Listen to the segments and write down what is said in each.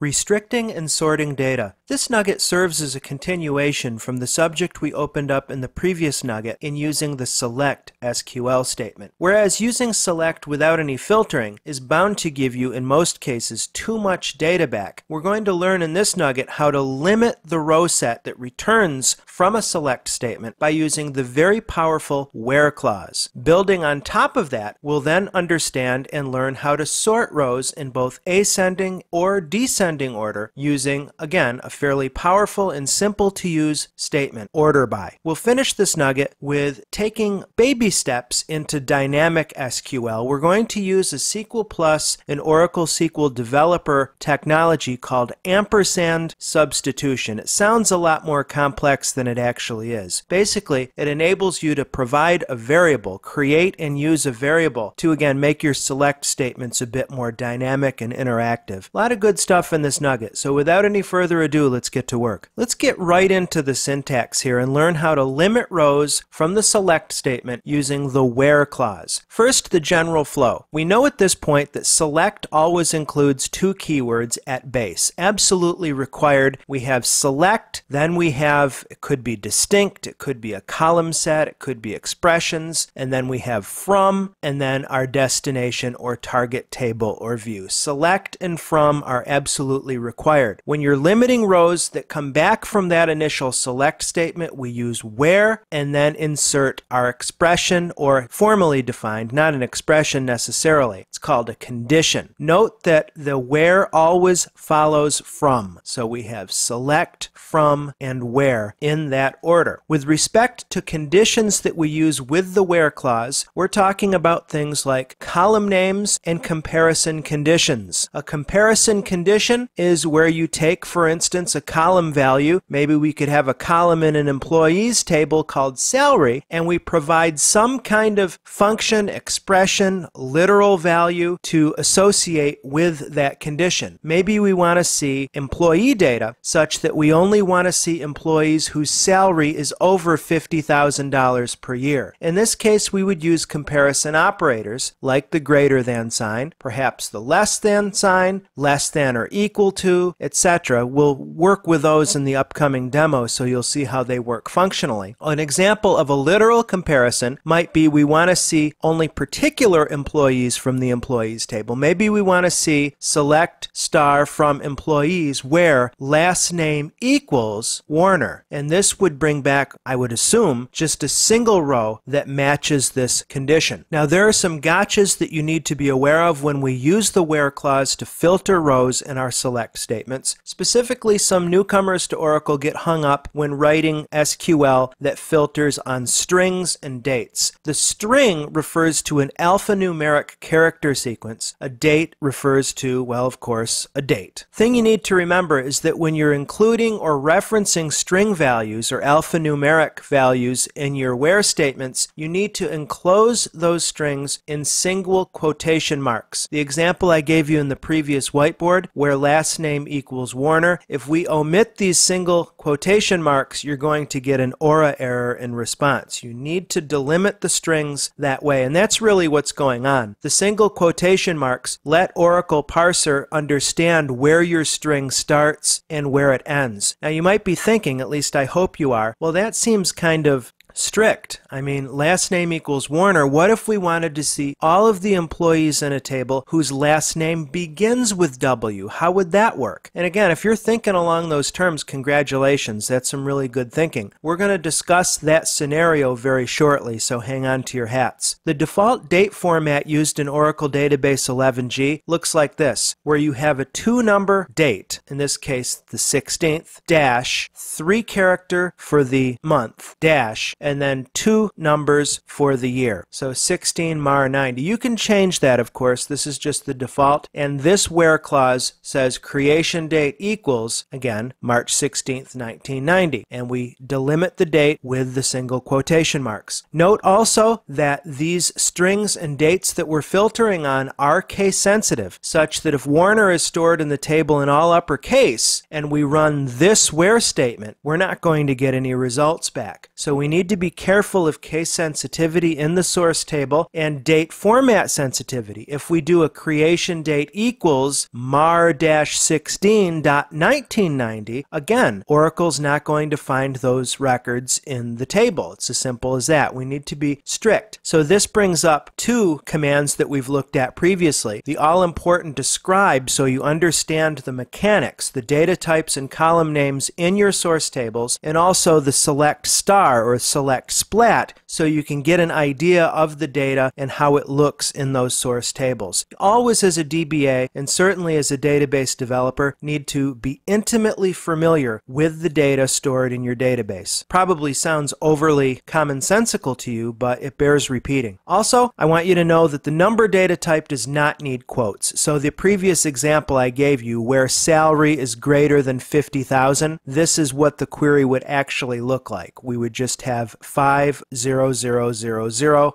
Restricting and sorting data. This nugget serves as a continuation from the subject we opened up in the previous nugget in using the select SQL statement. Whereas using select without any filtering is bound to give you, in most cases, too much data back, we're going to learn in this nugget how to limit the row set that returns from a select statement by using the very powerful where clause. Building on top of that, we'll then understand and learn how to sort rows in both ascending or descending order using, again, a fairly powerful and simple to use statement, order by. We'll finish this nugget with taking baby steps into dynamic SQL. We're going to use a SQL Plus and Oracle SQL Developer technology called ampersand substitution. It sounds a lot more complex than it actually is. Basically, it enables you to provide a variable, create and use a variable to, again, make your select statements a bit more dynamic and interactive. A lot of good stuff in this nugget, so without any further ado, let's get to work. Let's get right into the syntax here and learn how to limit rows from the select statement using the where clause. First, the general flow. We know at this point that select always includes two keywords at base. Absolutely required. We have select, then we have, it could be distinct, it could be a column set, it could be expressions, and then we have from, and then our destination or target table or view. Select and from are absolutely required. When you're limiting rows that come back from that initial select statement, we use where and then insert our expression, or formally defined, not an expression necessarily. It's called a condition. Note that the where always follows from. So we have select, from, and where in that order. With respect to conditions that we use with the where clause, we're talking about things like column names and comparison conditions. A comparison condition is where you take, for instance, a column value. Maybe we could have a column in an employees table called salary, and we provide some kind of function, expression, literal value to associate with that condition. Maybe we want to see employee data such that we only want to see employees whose salary is over $50,000 per year. In this case, we would use comparison operators like the greater than sign, perhaps the less than sign, less than or equal to, etc. We'll work with those in the upcoming demo, so you'll see how they work functionally. An example of a literal comparison might be we want to see only particular employees from the employees table. Maybe we want to see select star from employees where last name equals Warner. And this would bring back, I would assume, just a single row that matches this condition. Now there are some gotchas that you need to be aware of when we use the where clause to filter rows in our select statements. Specifically, some newcomers to Oracle get hung up when writing SQL that filters on strings and dates. The string refers to an alphanumeric character sequence. A date refers to, well, of course, a date. Thing you need to remember is that when you're including or referencing string values or alphanumeric values in your where statements, you need to enclose those strings in single quotation marks. The example I gave you in the previous whiteboard, where last name equals Warner, if we omit these single quotation marks, you're going to get an ORA error in response. You need to delimit the strings that way, and that's really what's going on. The single quotation marks let Oracle Parser understand where your string starts and where it ends. Now you might be thinking, at least I hope you are, well, that seems kind of strict. I mean, last name equals Warner. What if we wanted to see all of the employees in a table whose last name begins with W? How would that work? And again, if you're thinking along those terms, congratulations. That's some really good thinking. We're going to discuss that scenario very shortly, so hang on to your hats. The default date format used in Oracle Database 11g looks like this, where you have a two-number date, in this case the 16th, dash, 3 character for the month, dash, and then 2 numbers for the year. So 16 Mar 90. You can change that, of course. This is just the default. And this where clause says creation date equals, again, March 16th, 1990. And we delimit the date with the single quotation marks. Note also that these strings and dates that we're filtering on are case sensitive, such that if Warner is stored in the table in all uppercase and we run this where statement, we're not going to get any results back. So we need need to be careful of case sensitivity in the source table and date format sensitivity. If we do a creation date equals mar-16.1990, again, Oracle's not going to find those records in the table. It's as simple as that. We need to be strict. So this brings up two commands that we've looked at previously. The all-important describe, so you understand the mechanics, the data types and column names in your source tables, and also the select star or select splat, so you can get an idea of the data and how it looks in those source tables. Always as a DBA, and certainly as a database developer, need to be intimately familiar with the data stored in your database. Probably sounds overly commonsensical to you, but it bears repeating. Also, I want you to know that the number data type does not need quotes. So the previous example I gave you, where salary is greater than 50,000, this is what the query would actually look like. We would just have 50000,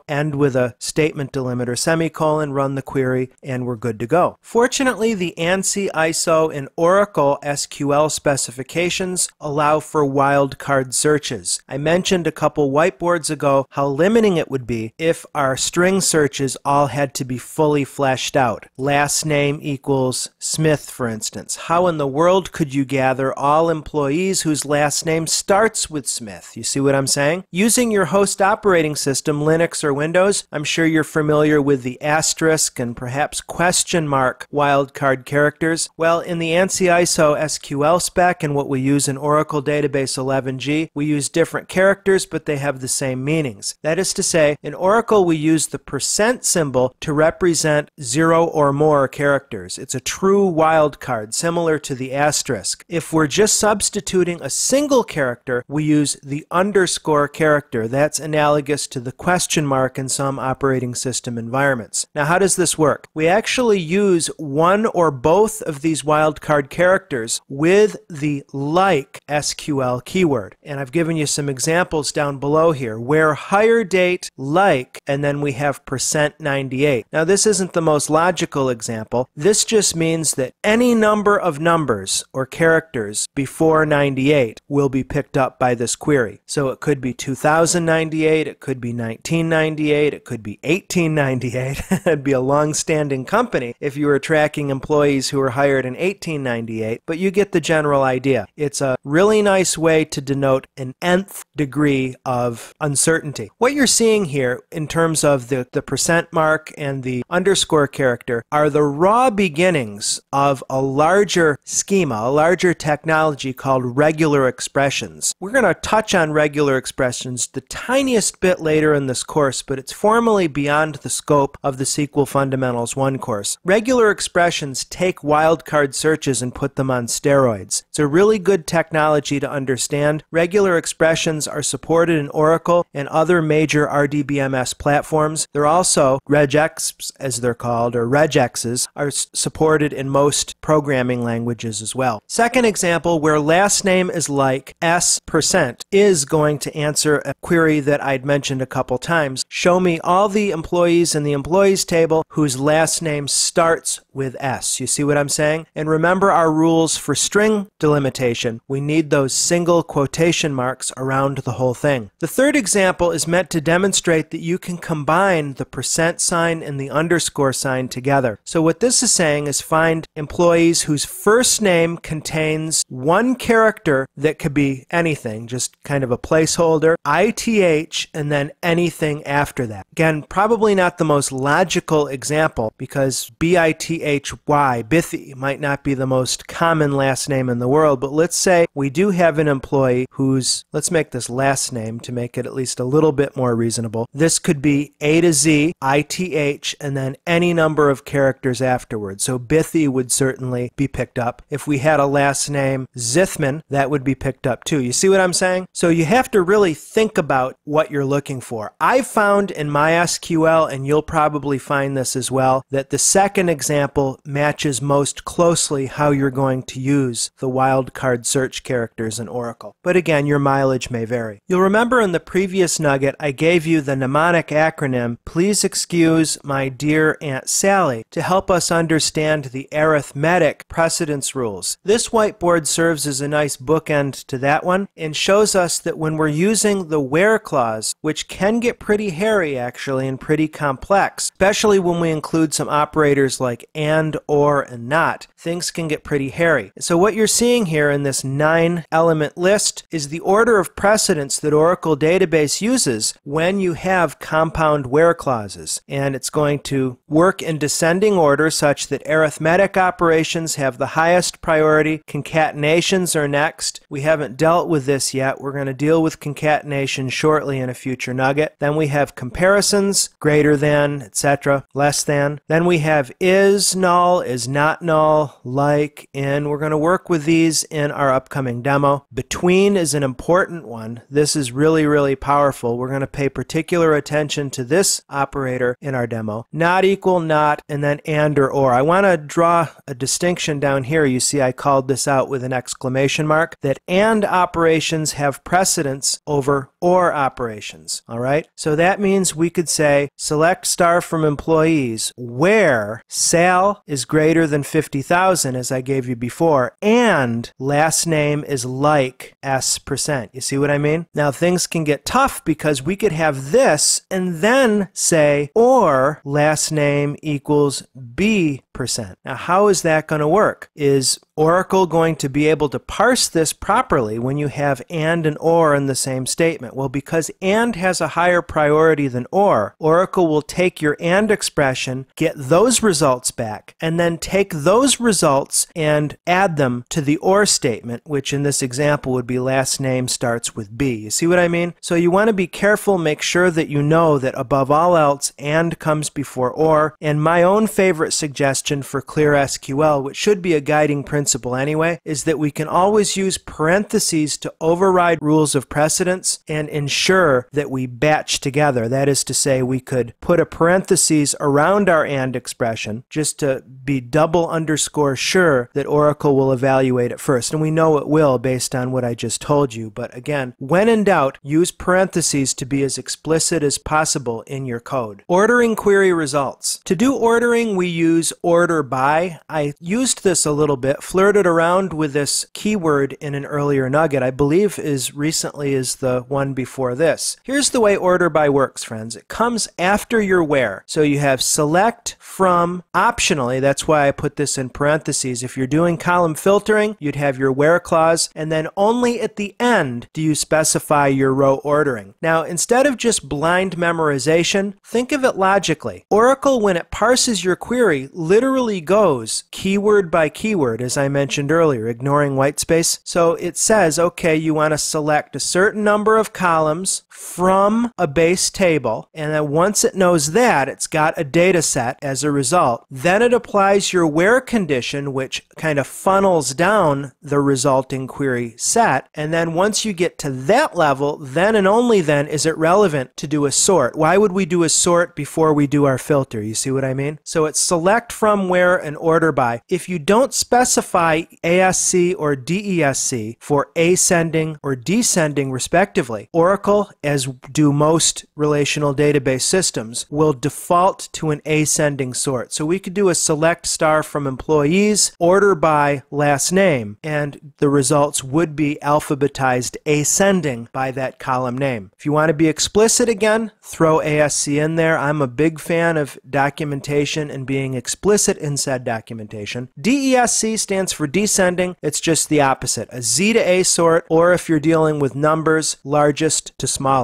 end with a statement delimiter semicolon, run the query, and we're good to go. Fortunately, the ANSI, ISO, and Oracle SQL specifications allow for wildcard searches. I mentioned a couple whiteboards ago how limiting it would be if our string searches all had to be fully fleshed out. Last name equals Smith, for instance. How in the world could you gather all employees whose last name starts with Smith? You see what I'm saying? Using your host operating system, Linux or Windows, I'm sure you're familiar with the asterisk and perhaps question mark wildcard characters. Well, in the ANSI ISO SQL spec and what we use in Oracle Database 11g, we use different characters, but they have the same meanings. That is to say, in Oracle we use the percent symbol to represent 0 or more characters. It's a true wildcard, similar to the asterisk. If we're just substituting a single character, we use the underscore character. That's analogous to the question mark in some operating system environments. Now, how does this work? We actually use one or both of these wildcard characters with the like SQL keyword. And I've given you some examples down below here, where hire date like, and then we have %98. Now, this isn't the most logical example. This just means that any number of numbers or characters before 98 will be picked up by this query. So it could be 2098, it could be 1998, it could be 1898. It'd be a long-standing company if you were tracking employees who were hired in 1898, but you get the general idea. It's a really nice way to denote an nth degree of uncertainty. What you're seeing here in terms of the percent mark and the underscore character are the raw beginnings of a larger schema, a larger technology called regular expressions. We're going to touch on regular expressions the tiniest bit later in this course, but it's formally beyond the scope of the SQL Fundamentals 1 course. Regular expressions take wildcard searches and put them on steroids. It's a really good technology to understand. Regular expressions are supported in Oracle and other major RDBMS platforms. They're also, regex as they're called, or regexes, are supported in most programming languages as well. Second example, where last name is like S% is going to answer a query that I'd mentioned a couple times. Show me all the employees in the employees table whose last name starts with S. You see what I'm saying? And remember our rules for string delimitation. We need those single quotation marks around the whole thing. The third example is meant to demonstrate that you can combine the percent sign and the underscore sign together. So what this is saying is find employees whose first name contains one character that could be anything, just kind of a placeholder, ITH, and then anything after that. Again, probably not the most logical example because BITHY, Bithy, might not be the most common last name in the world, but let's say we do have an employee whose, let's make this last name to make it at least a little bit more reasonable. This could be A to Z, ITH, and then any number of characters afterwards. So Bithy would certainly be picked up. If we had a last name Zithman, that would be picked up too. You see what I'm saying? So you have to really think about what you're looking for. I found in MySQL, and you'll probably find this as well, that the second example matches most closely how you're going to use the wildcard search characters in Oracle. But again, your mileage may vary. You'll remember in the previous nugget I gave you the mnemonic acronym, please excuse my dear Aunt Sally, to help us understand the arithmetic precedence rules. This whiteboard serves as a nice bookend to that one and shows us that when we're using using the where clause, which can get pretty hairy actually and pretty complex, especially when we include some operators like and, or, and not. Things can get pretty hairy. So what you're seeing here in this 9-element list is the order of precedence that Oracle Database uses when you have compound where clauses. And it's going to work in descending order such that arithmetic operations have the highest priority. Concatenations are next. We haven't dealt with this yet. We're going to deal with concatenation shortly in a future nugget. Then we have comparisons, greater than, etc., less than. Then we have is null, is not null, like, in. We're going to work with these in our upcoming demo. Between is an important one. This is really, really powerful. We're going to pay particular attention to this operator in our demo. Not equal, not, and then and or. I want to draw a distinction down here. You see I called this out with an exclamation mark, that and operations have precedence over or operations. All right? So that means we could say select star from employees where Sal is greater than 50,000, as I gave you before, and last name is like S%. You see what I mean? Now things can get tough because we could have this and then say or last name equals B%. Now how is that going to work? Is Oracle going to be able to parse this properly when you have and or in the same statement? Well, because and has a higher priority than or, Oracle will take your and expression, get those results back, and then take those results and add them to the or statement, which in this example would be last name starts with B. You see what I mean? So you want to be careful, make sure that you know that above all else, and comes before or. And my own favorite suggestion for clear SQL, which should be a guiding principle anyway, is that we can always use parentheses to override rules of precedence and ensure that we batch together. That is to say, we could put a parentheses around our and expression just to be double underscore sure that Oracle will evaluate it first. And we know it will based on what I just told you. But again, when in doubt, use parentheses to be as explicit as possible in your code. Ordering query results. To do ordering, we use order by. I used this a little bit, flirted around with this keyword in an earlier nugget, I believe as recently as the one before this. Here's the way order by works, friends. It comes after your where. So you have select from, optionally, that's why I put this in parentheses. If you're doing column filtering, you'd have your where clause, and then only at the end do you specify your row ordering. Now, instead of just blind memorization, think of it logically. Oracle, when it parses your query, literally goes keyword by keyword, as I mentioned earlier, ignoring white space. So it says, okay, you want to select a certain number of columns from a base table, and then once it knows that, it's got a data set as a result. Then it applies your where condition, which kind of funnels down the resulting query set, and then once you get to that level, then and only then is it relevant to do a sort. Why would we do a sort before we do our filter? You see what I mean? So it's select from, where, and order by. If you don't specify ASC or DESC for ascending or descending respectively, Oracle, as do most relational database systems, will default to an ascending sort. So we could do a select star from employees, order by last name, and the results would be alphabetized ascending by that column name. If you want to be explicit again, throw ASC in there. I'm a big fan of documentation and being explicit in said documentation. DESC stands for descending. It's just the opposite, a Z to A sort, or if you're dealing with numbers, largest to smallest.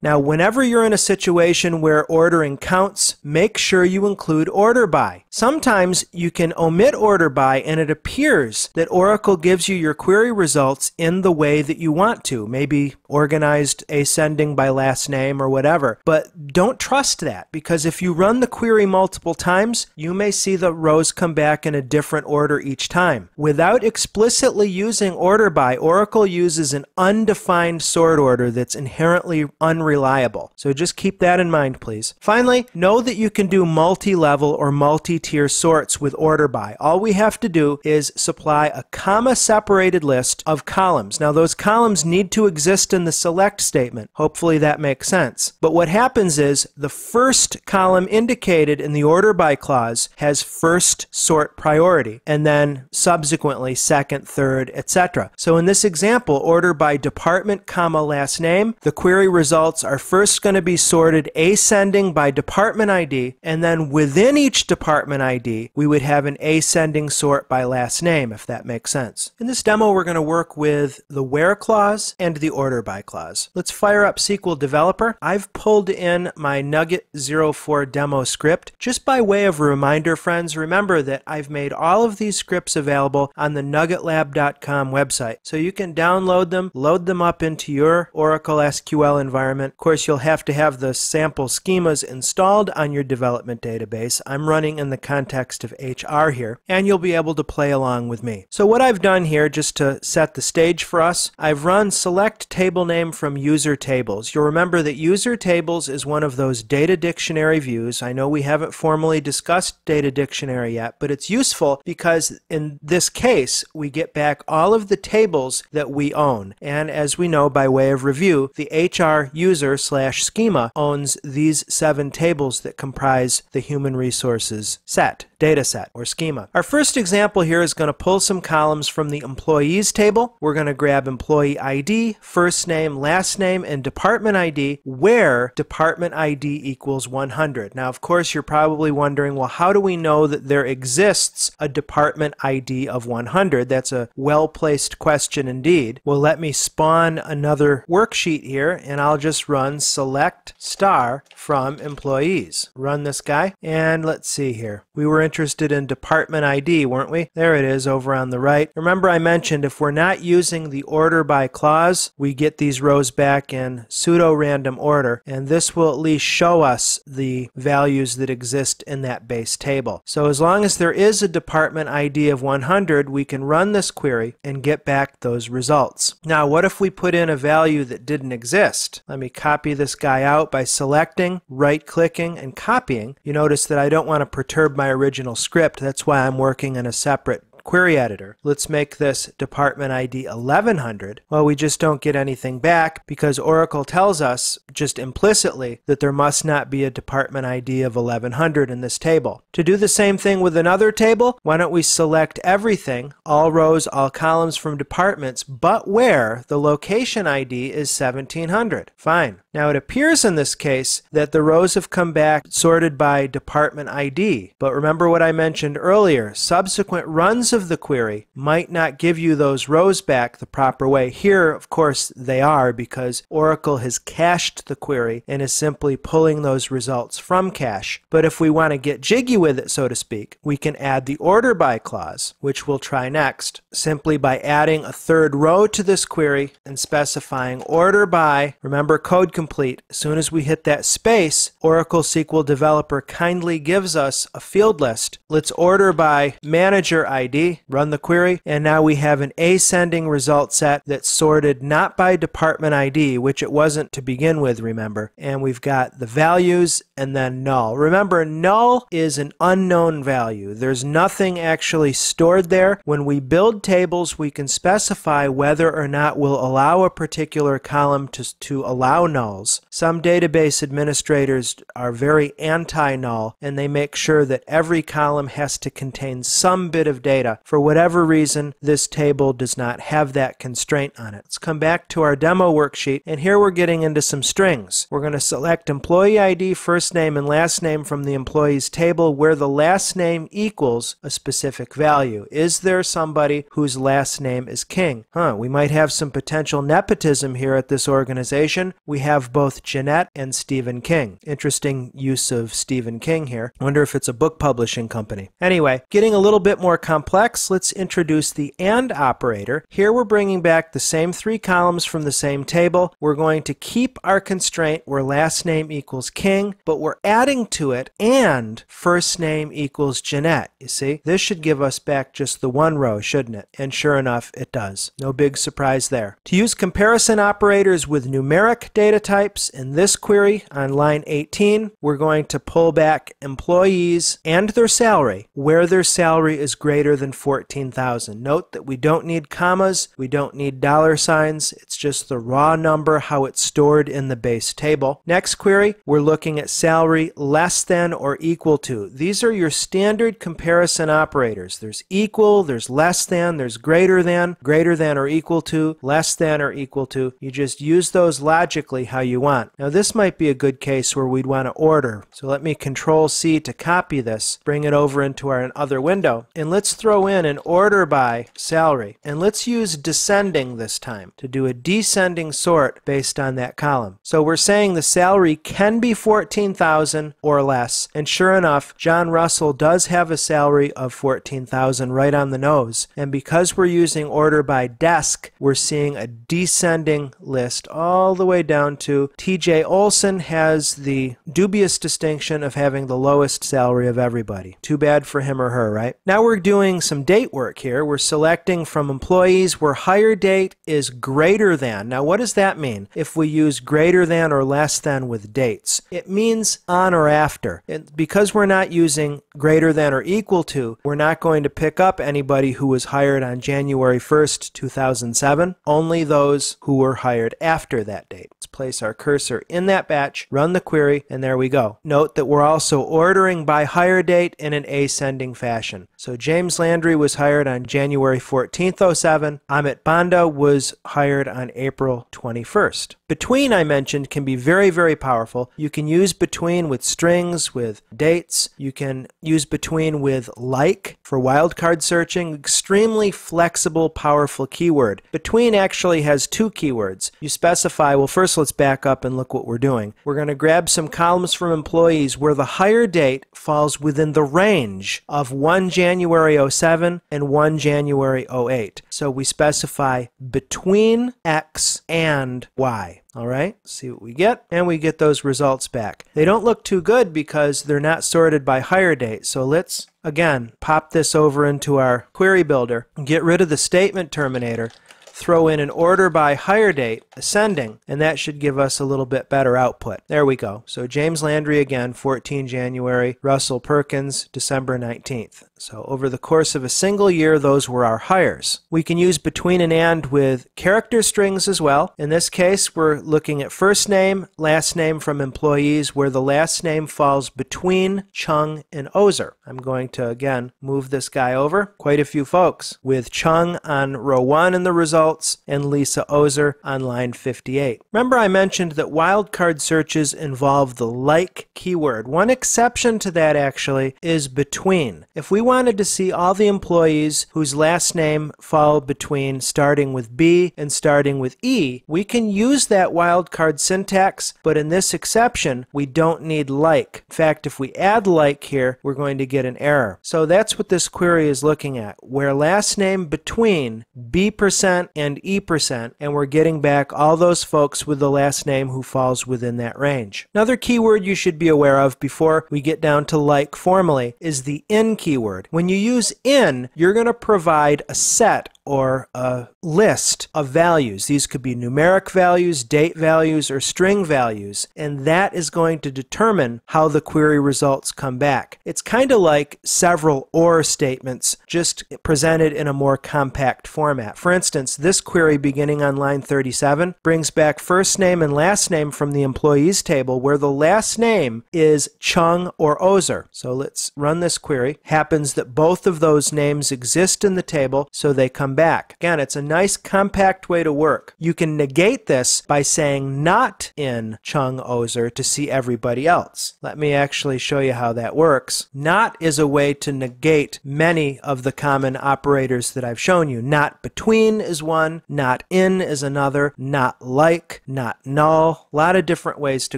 Now, whenever you're in a situation where ordering counts, make sure you include order by. Sometimes you can omit order by and it appears that Oracle gives you your query results in the way that you want to, maybe organized ascending by last name or whatever. But don't trust that, because if you run the query multiple times, you may see the rows come back in a different order each time. Without explicitly using order by, Oracle uses an undefined sort order that's inherently unreliable reliable. So just keep that in mind, please. Finally, know that you can do multi-level or multi-tier sorts with order by. All we have to do is supply a comma-separated list of columns. Now, those columns need to exist in the select statement. Hopefully that makes sense. But what happens is the first column indicated in the order by clause has first sort priority, and then subsequently second, third, etc. So in this example, order by department, comma, last name, the query results are first going to be sorted ascending by department ID, and then within each department ID, we would have an ascending sort by last name, if that makes sense. In this demo, we're going to work with the where clause and the order by clause. Let's fire up SQL Developer. I've pulled in my Nugget 04 demo script. Just by way of a reminder, friends, remember that I've made all of these scripts available on the nuggetlab.com website. So you can download them, load them up into your Oracle SQL environment. Of course, you'll have to have the sample schemas installed on your development database. I'm running in the context of HR here, and you'll be able to play along with me. So what I've done here, just to set the stage for us, I've run select table name from user tables. You'll remember that user tables is one of those data dictionary views. I know we haven't formally discussed data dictionary yet, but it's useful because in this case, we get back all of the tables that we own. And as we know by way of review, the HR user / schema owns these 7 tables that comprise the human resources set, data set, or schema. Our first example here is going to pull some columns from the employees table. We're going to grab employee ID, first name, last name, and department ID, where department ID equals 100. Now, of course, you're probably wondering, well, how do we know that there exists a department ID of 100? That's a well-placed question indeed. Well, let me spawn another worksheet here, and I'll just run select star from employees. Run this guy, and let's see here. We were interested in department ID, weren't we? There it is over on the right. Remember I mentioned if we're not using the order by clause, we get these rows back in pseudo-random order, and this will at least show us the values that exist in that base table. So as long as there is a department ID of 100, we can run this query and get back those results. Now, what if we put in a value that didn't exist? Let me copy this guy out by selecting, right-clicking, and copying. You notice that I don't want to perturb my original script. That's why I'm working in a separate query editor. Let's make this department ID 1100. Well, we just don't get anything back because Oracle tells us just implicitly that there must not be a department ID of 1100 in this table. To do the same thing with another table, why don't we select everything, all rows, all columns from departments, but where the location ID is 1700. Fine. Now it appears in this case that the rows have come back sorted by department ID, but remember what I mentioned earlier, subsequent runs of the query might not give you those rows back the proper way. Here, of course, they are because Oracle has cached the query and is simply pulling those results from cache. But if we want to get jiggy with it, so to speak, we can add the order by clause, which we'll try next, simply by adding a third row to this query and specifying order by, remember code complete, as soon as we hit that space, Oracle SQL Developer kindly gives us a field list. Let's order by manager ID, run the query, and now we have an ascending result set that's sorted not by department ID, which it wasn't to begin with, remember, and we've got the values and then null. Remember, null is an unknown value. There's nothing actually stored there. When we build tables, we can specify whether or not we'll allow a particular column to allow nulls. Some database administrators are very anti-null, and they make sure that every column has to contain some bit of data. For whatever reason, this table does not have that constraint on it. Let's come back to our demo worksheet, and here we're getting into some strings. We're going to select employee ID, first name, and last name from the employees table where the last name equals a specific value. Is there somebody whose last name is King? We might have some potential nepotism here at this organization. We have both Jeanette and Stephen King. Interesting use of Stephen King here. Wonder if it's a book publishing company. Anyway, getting a little bit more complex, let's introduce the AND operator. Here we're bringing back the same 3 columns from the same table. We're going to keep our constraint where last name equals King, but we're adding to it and first name equals Jeanette. You see, this should give us back just the 1 row, shouldn't it? And sure enough, it does. No big surprise there. To use comparison operators with numeric data types. In this query on line 18, we're going to pull back employees and their salary where their salary is greater than 14,000. Note that we don't need commas, we don't need dollar signs, it's just the raw number, how it's stored in the base table. Next query, we're looking at salary less than or equal to. These are your standard comparison operators. There's equal, there's less than, there's greater than or equal to, less than or equal to. You just use those logically how you want. Now this might be a good case where we'd want to order. So let me Control C to copy this, bring it over into our other window, and let's throw in an order by salary. And let's use descending this time to do a descending sort based on that column. So we're saying the salary can be 14,000 or less, and sure enough, John Russell does have a salary of 14,000 right on the nose. And because we're using order by desk, we're seeing a descending list all the way down to TJ Olson has the dubious distinction of having the lowest salary of everybody. Too bad for him or her, right? Now we're doing some date work here. We're selecting from employees where hire date is greater than. Now what does that mean if we use greater than or less than with dates? It means on or after. And because we're not using greater than or equal to, we're not going to pick up anybody who was hired on January 1st, 2007. Only those who were hired after that date. Let's place our cursor in that batch, run the query, and there we go. Note that we're also ordering by hire date in an ascending fashion. So James Landry was hired on January 14th, 07. Amit Banda was hired on April 21st. Between, I mentioned, can be very, very powerful. You can use between with strings, with dates. You can use between with like for wildcard searching. Extremely flexible, powerful keyword. Between actually has two keywords. You specify, well, first let's back up and look what we're doing. We're going to grab some columns from employees where the hire date falls within the range of 1 January 07 and 1 January 08. So we specify between X and Y. All right, see what we get, and we get those results back. They don't look too good because they're not sorted by hire date. So let's, again, pop this over into our query builder, get rid of the statement terminator, throw in an order by hire date, ascending, and that should give us a little bit better output. There we go. So James Landry again, 14 January, Russell Perkins, December 19th. So over the course of a single year, those were our hires. We can use between and with character strings as well. In this case, we're looking at first name, last name from employees where the last name falls between Chung and Ozer. I'm going to, again, move this guy over. Quite a few folks with Chung on row 1 in the results and Lisa Ozer on line 58. Remember I mentioned that wildcard searches involve the like keyword. One exception to that actually is between. If we wanted to see all the employees whose last name fall between starting with B and starting with E, we can use that wildcard syntax, but in this exception, we don't need like. In fact, if we add like here, we're going to get an error. So that's what this query is looking at, where last name between B% and E%, and we're getting back all those folks with the last name who falls within that range. Another keyword you should be aware of before we get down to like formally is the in keyword. When you use in, you're going to provide a set or a list of values. These could be numeric values, date values, or string values, and that is going to determine how the query results come back. It's kind of like several or statements, just presented in a more compact format. For instance, this query beginning on line 37 brings back first name and last name from the employees table where the last name is Chung or Ozer. So let's run this query. Happens that both of those names exist in the table, so they come back. Again, it's a nice compact way to work. You can negate this by saying not in Chung Ozer to see everybody else. Let me actually show you how that works. Not is a way to negate many of the common operators that I've shown you. Not between is one, not in is another, not like, not null. A lot of different ways to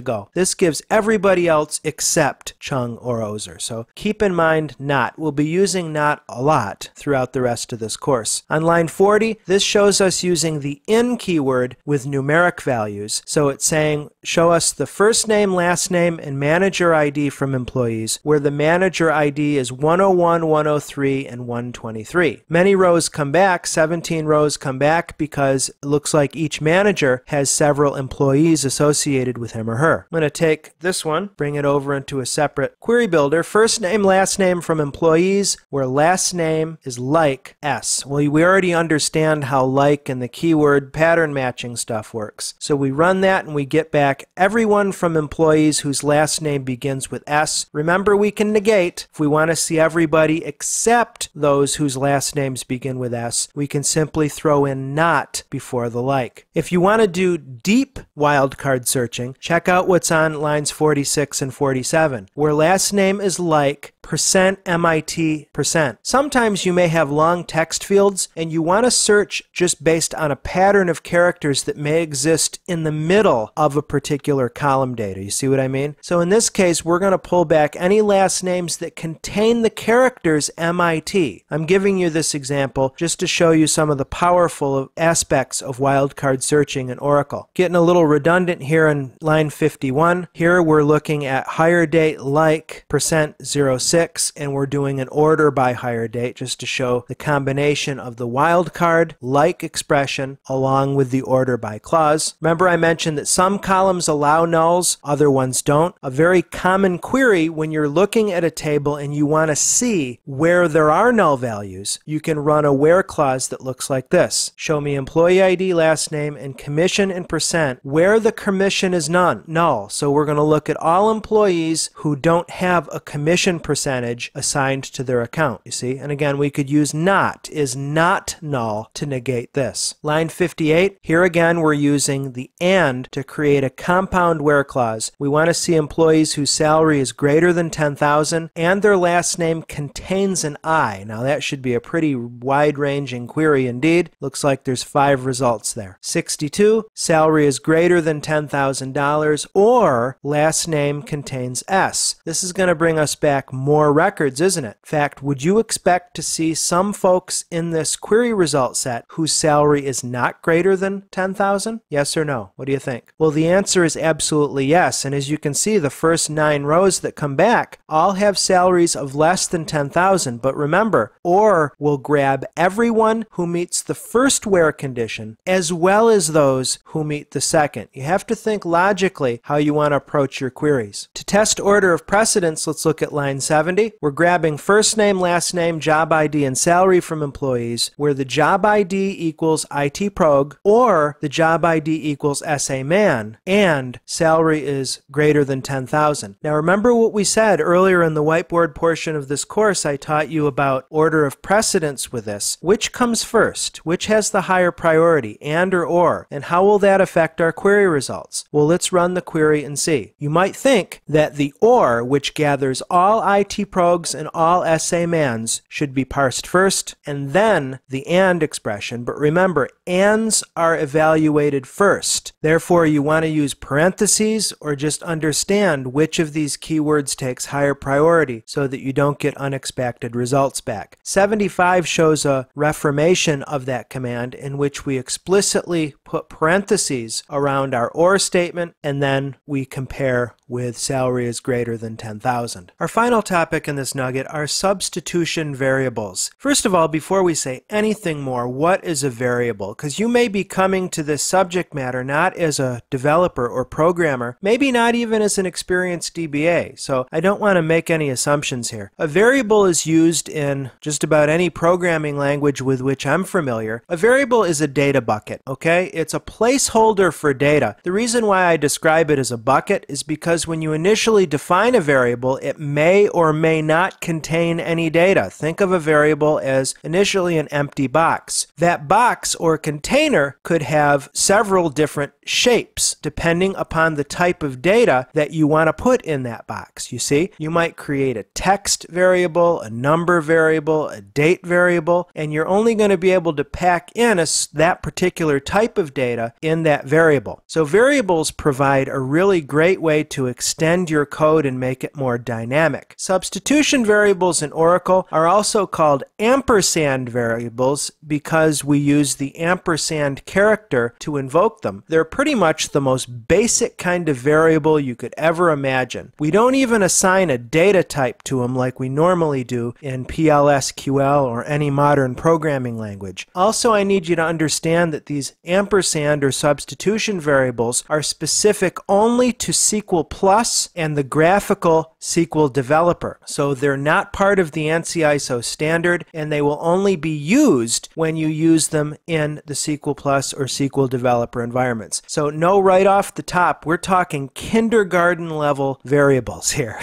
go. This gives everybody else except Chung or Ozer. So keep in mind not. We'll be using not a lot throughout the rest of this course. On line 40, this shows us using the in keyword with numeric values. So it's saying, show us the first name, last name, and manager ID from employees, where the manager ID is 101, 103, and 123. Many rows come back, 17 rows come back, because it looks like each manager has several employees associated with him or her. I'm going to take this one, bring it over into a separate query builder. First name, last name from employees, where last name is like S. Well, we already understand how like and the keyword pattern matching stuff works. So we run that and we get back everyone from employees whose last name begins with S. Remember, we can negate. If we want to see everybody except those whose last names begin with S, we can simply throw in not before the like. If you want to do deep wildcard searching, check out what's on lines 46 and 47, where last name is like %MIT%. Sometimes you may have long text fields and you want to search just based on a pattern of characters that may exist in the middle of a particular column data. You see what I mean? So in this case, we're going to pull back any last names that contain the characters MIT. I'm giving you this example just to show you some of the powerful aspects of wildcard searching in Oracle. Getting a little redundant here in line 51. Here we're looking at hire date like %06. And we're doing an order by hire date just to show the combination of the wildcard like expression along with the order by clause. Remember, I mentioned that some columns allow nulls, other ones don't. A very common query when you're looking at a table and you want to see where there are null values, you can run a where clause that looks like this. Show me employee ID, last name, and commission and percent where the commission is null. So we're going to look at all employees who don't have a commission percentage assigned to their account, you see? And again, we could use not, is not null, to negate this. Line 58, here again we're using the and to create a compound where clause. We want to see employees whose salary is greater than 10,000 and their last name contains an I. Now that should be a pretty wide-ranging query indeed. Looks like there's 5 results there. 62, salary is greater than $10,000 or last name contains S. This is going to bring us back more records, isn't it? In fact, would you expect to see some folks in this query result set whose salary is not greater than 10,000? Yes or no? What do you think? Well, the answer is absolutely yes. And as you can see, the first 9 rows that come back all have salaries of less than 10,000. But remember, or will grab everyone who meets the first where condition as well as those who meet the second. You have to think logically how you want to approach your queries. To test order of precedence, let's look at line 70. We're grabbing first name, last name, job ID, and salary from employees, where the job ID equals IT prog, or the job ID equals SA man, and salary is greater than 10,000. Now remember what we said earlier in the whiteboard portion of this course. I taught you about order of precedence with this. Which comes first? Which has the higher priority, and or? And how will that affect our query results? Well, let's run the query and see. You might think that the or, which gathers all IT progs and all SA mans, should be parsed first, and then the and expression. But remember, ands are evaluated first. Therefore, you want to use parentheses or just understand which of these keywords takes higher priority so that you don't get unexpected results back. 75 shows a reformation of that command in which we explicitly put parentheses around our or statement, and then we compare with salary is greater than 10,000. Our final topic in this nugget are substitution variables. First of all, before we say anything more, what is a variable? Because you may be coming to this subject matter not as a developer or programmer, maybe not even as an experienced DBA, so I don't want to make any assumptions here. A variable is used in just about any programming language with which I'm familiar. A variable is a data bucket, okay? It's a placeholder for data. The reason why I describe it as a bucket is because when you initially define a variable, it may or may not contain any data. Think of a variable as initially an empty box. That box or container could have several different shapes depending upon the type of data that you want to put in that box. You see, you might create a text variable, a number variable, a date variable, and you're only going to be able to pack in that particular type of data in that variable. So variables provide a really great way to extend your code and make it more dynamic. Substitution variables in Oracle are also called ampersand variables variables because we use the ampersand character to invoke them. They're pretty much the most basic kind of variable you could ever imagine. We don't even assign a data type to them like we normally do in PLSQL or any modern programming language. Also, I need you to understand that these ampersand or substitution variables are specific only to SQL+ and the graphical SQL developer. So they're not part of the ANSI ISO standard, and they will only be used when you use them in the SQL+ or SQL developer environments. So no, right off the top, we're talking kindergarten level variables here.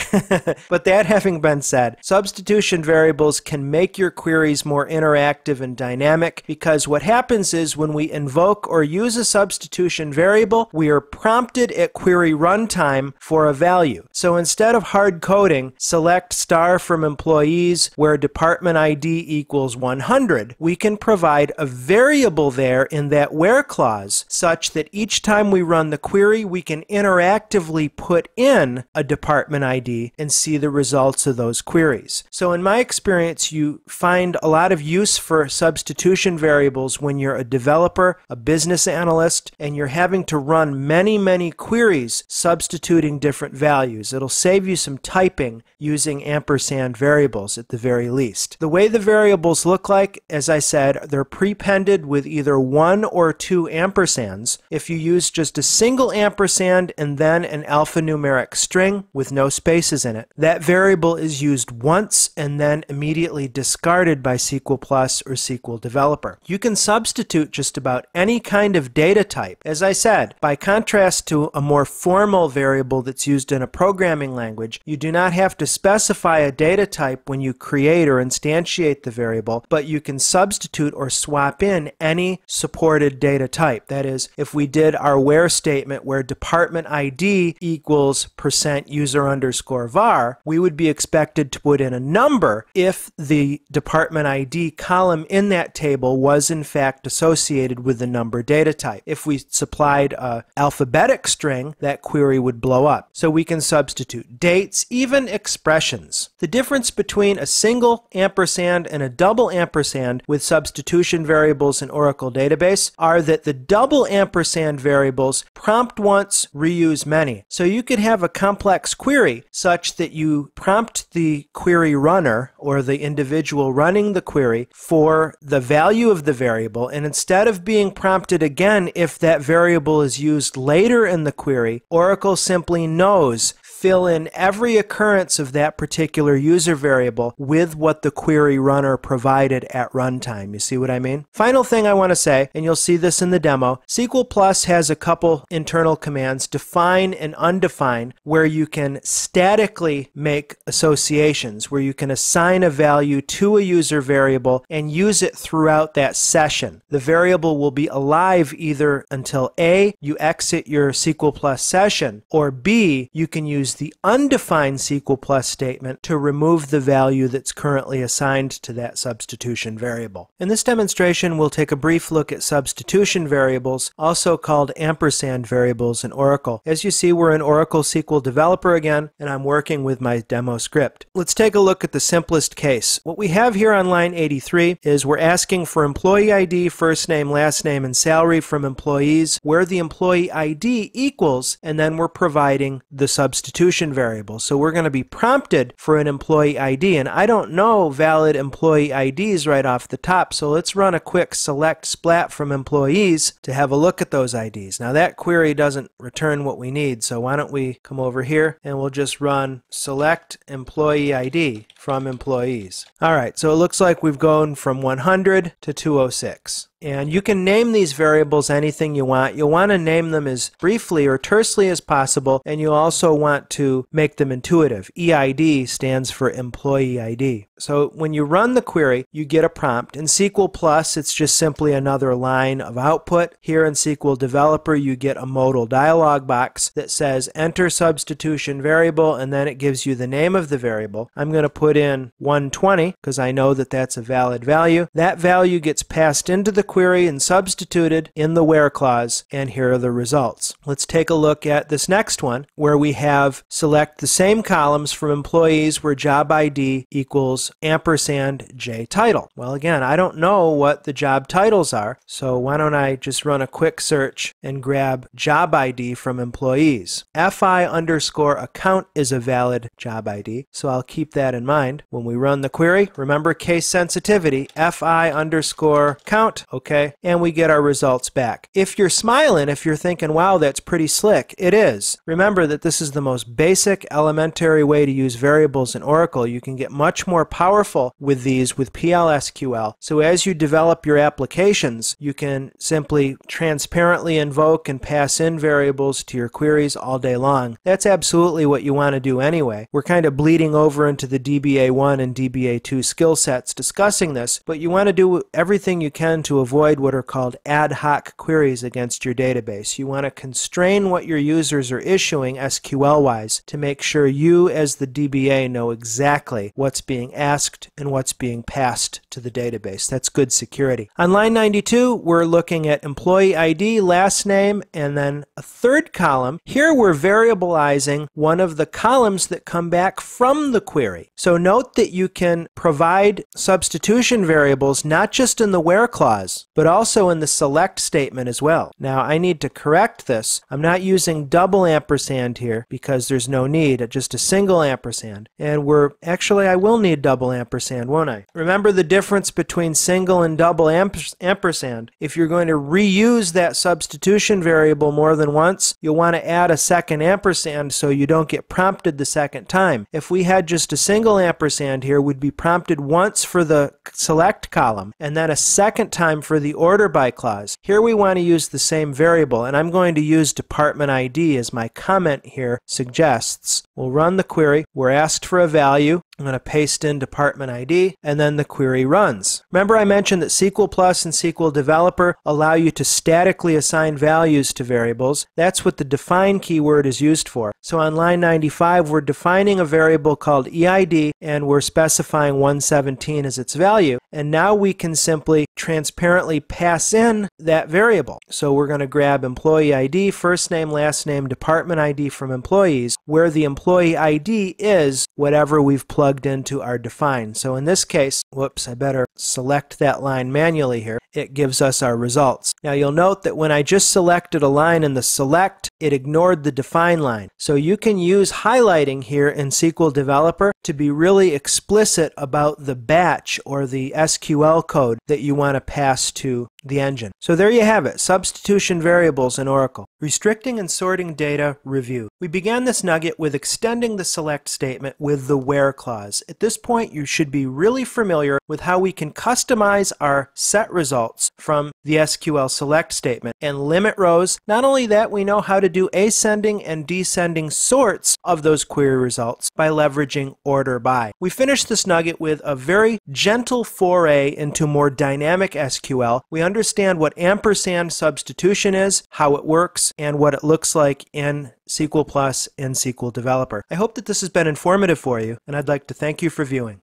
But that having been said, substitution variables can make your queries more interactive and dynamic, because what happens is when we invoke or use a substitution variable, we are prompted at query runtime for a value. So instead of hard coding select star from employees where department ID equals 100, we can provide a variable there in that where clause such that each time we run the query, we can interactively put in a department ID and see the results of those queries. So in my experience, you find a lot of use for substitution variables when you're a developer, a business analyst, and you're having to run many queries substituting different values. It'll save you some typing using ampersand variables at the very least. The way the variables look like, as I said, they're prepended with either 1 or 2 ampersands. If you use just a single ampersand and then an alphanumeric string with no spaces in it, that variable is used once and then immediately discarded by SQL+ or SQL Developer. You can substitute just about any kind of data type. As I said, by contrast to a more formal variable that's used in a programming language, you do not have to specify a data type when you create or instantiate the variable, but you can substitute or swap in any supported data type. That is, if we did our where statement where department ID equals %user_var, we would be expected to put in a number if the department ID column in that table was in fact associated with the number data type. If we supplied an alphabetic string, that query would blow up. So we can substitute dates, even expressions. The difference between a single ampersand and a double ampersand with substitution variables in Oracle Database are that the double ampersand variables prompt once, reuse many. So you could have a complex query such that you prompt the query runner or the individual running the query for the value of the variable, and instead of being prompted again if that variable is used later in the query, Oracle simply knows fill in every occurrence of that particular user variable with what the query runner provided at runtime. You see what I mean? Final thing I want to say, and you'll see this in the demo, SQL+ has a couple internal commands, define and undefine, where you can statically make associations, where you can assign a value to a user variable and use it throughout that session. The variable will be alive either until A, you exit your SQL+ session, or B, you can use the undefined SQL+ statement to remove the value that's currently assigned to that substitution variable. In this demonstration, we'll take a brief look at substitution variables, also called ampersand variables in Oracle. As you see, we're in Oracle SQL Developer again, and I'm working with my demo script. Let's take a look at the simplest case. What we have here on line 83 is we're asking for employee ID, first name, last name, and salary from employees, where the employee ID equals, and then we're providing the substitution variable. So we're going to be prompted for an employee ID, and I don't know valid employee IDs right off the top, so let's run a quick select splat from employees to have a look at those IDs. Now that query doesn't return what we need, so why don't we come over here and we'll just run select employee ID from employees. Alright, so it looks like we've gone from 100 to 206. And you can name these variables anything you want. You'll want to name them as briefly or tersely as possible, and you also want to make them intuitive. EID stands for employee ID. So when you run the query, you get a prompt. In SQL+, it's just simply another line of output. Here in SQL Developer, you get a modal dialog box that says enter substitution variable, and then it gives you the name of the variable. I'm going to put in 120 because I know that that's a valid value. That value gets passed into the query and substituted in the where clause, and here are the results. Let's take a look at this next one where we have select the same columns from employees where job ID equals ampersand J title. Well, again, I don't know what the job titles are, so why don't I just run a quick search and grab job ID from employees. FI_account is a valid job ID, so I'll keep that in mind when we run the query. Remember case sensitivity, FI_count, okay, and we get our results back. If you're smiling, if you're thinking, wow, that's pretty slick, it is. Remember that this is the most basic, elementary way to use variables in Oracle. You can get much more powerful with these with PLSQL. So as you develop your applications, you can simply transparently invoke and pass in variables to your queries all day long. That's absolutely what you want to do anyway. We're kind of bleeding over into the DBA1 and DBA2 skill sets discussing this, but you want to do everything you can to avoid what are called ad hoc queries against your database. You want to constrain what your users are issuing SQL-wise to make sure you as the DBA know exactly what's being asked and what's being passed to the database. That's good security. On line 92, we're looking at employee ID, last name, and then a third column. Here we're variabilizing one of the columns that come back from the query. So note that you can provide substitution variables not just in the where clause, but also in the select statement as well. Now I need to correct this. I'm not using double ampersand here because there's no need, just a single ampersand. And I will need double ampersand, won't I? Remember the difference between single and double ampersand. If you're going to reuse that substitution variable more than once, you'll want to add a second ampersand so you don't get prompted the second time. If we had just a single ampersand here, we'd be prompted once for the select column and then a second time for the order by clause. Here we want to use the same variable, and I'm going to use department ID as my comment here suggests. We'll run the query. We're asked for a value. I'm going to paste in department ID, and then the query runs. Remember I mentioned that SQL Plus and SQL Developer allow you to statically assign values to variables. That's what the define keyword is used for. So on line 95, we're defining a variable called EID, and we're specifying 117 as its value. And now we can simply transparently pass in that variable. So we're going to grab employee ID, first name, last name, department ID from employees, where the employee ID is whatever we've plugged into our define. So in this case, whoops, I better select that line manually here. It gives us our results. Now you'll note that when I just selected a line in the select, it ignored the define line. So you can use highlighting here in SQL Developer to be really explicit about the batch or the SQL code that you want to pass to the engine. So there you have it, substitution variables in Oracle. Restricting and sorting data review. We began this nugget with extending the select statement with the where clause. At this point, you should be really familiar with how we can customize our set results from the SQL select statement and limit rows. Not only that, we know how to do ascending and descending sorts of those query results by leveraging order by. We finished this nugget with a very gentle foray into more dynamic SQL. We understand what ampersand substitution is, how it works, and what it looks like in SQL Plus and SQL Developer. I hope that this has been informative for you, and I'd like to thank you for viewing.